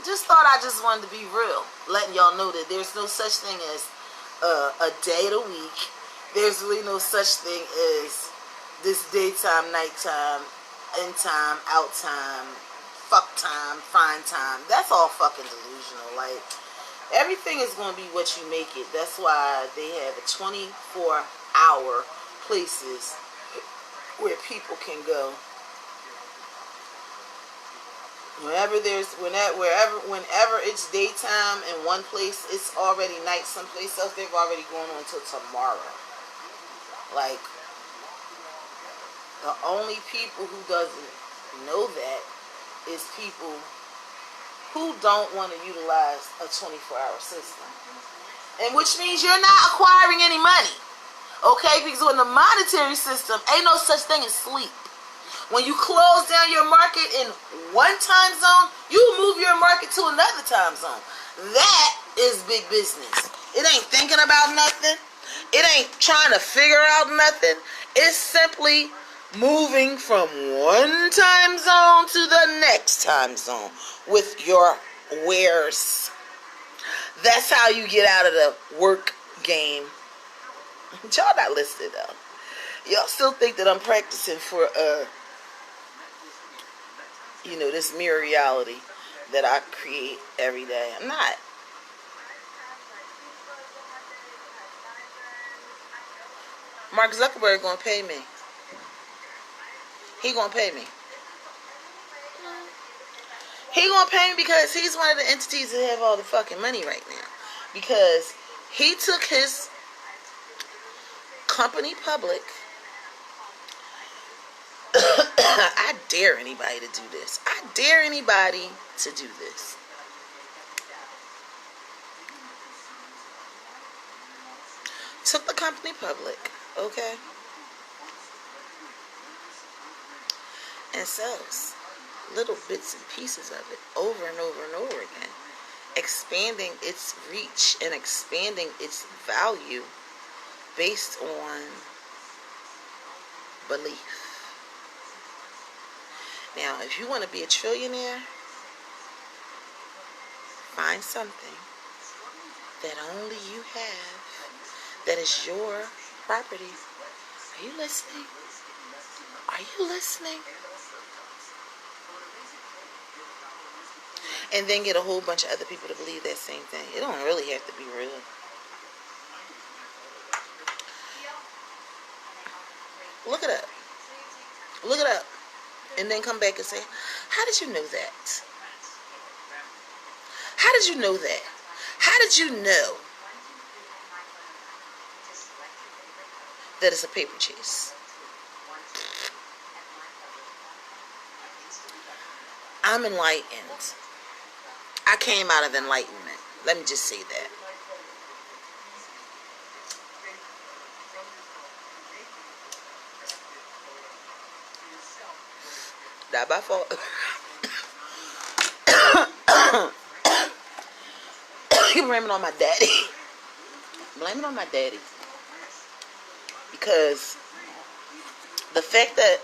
Just thought I just wanted to be real, letting y'all know that there's no such thing as a day of the week. There's really no such thing as this daytime, nighttime, in time, out time, fuck time, fine time. That's all fucking delusional. Like, everything is going to be what you make it. That's why they have a 24-hour places where people can go. Whenever it's daytime in one place, it's already night someplace else. They've already gone on until tomorrow. Like, the only people who doesn't know that is people who don't want to utilize a 24-hour system. And which means you're not acquiring any money. Okay? Because in the monetary system, ain't no such thing as sleep. When you close down your market in one time zone, you move your market to another time zone. That is big business. It ain't thinking about nothing. It ain't trying to figure out nothing. It's simply moving from one time zone to the next time zone with your wares. That's how you get out of the work game. Y'all not listening though. Y'all still think that I'm practicing for this mirror reality that I create every day. I'm not. Mark Zuckerberg gonna pay me. He gonna pay me. He gonna pay me because he's one of the entities that have all the fucking money right now. Because he took his company public. I dare anybody to do this. I dare anybody to do this. Took the company public, okay? And sells little bits and pieces of it over and over and over again, expanding its reach and expanding its value based on belief. Now, if you want to be a trillionaire, find something that only you have, that is your property. Are you listening? Are you listening? And then get a whole bunch of other people to believe that same thing. It don't really have to be real. Look it up. Look it up. And then come back and say, how did you know that? How did you know that? How did you know that it's a paper chase? I'm enlightened. I came out of enlightenment. Let me just say that. Not my fault. You blame it on my daddy. Blame it on my daddy. Because the fact that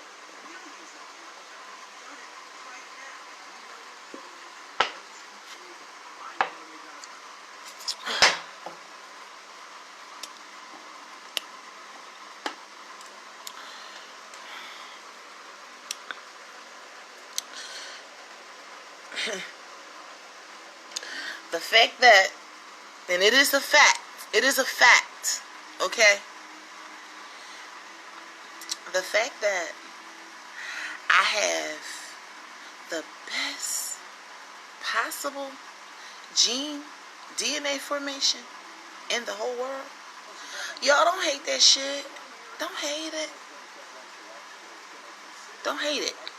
the fact that, and it is a fact, okay? The fact that I have the best possible DNA formation in the whole world. Y'all don't hate that shit. Don't hate it. Don't hate it.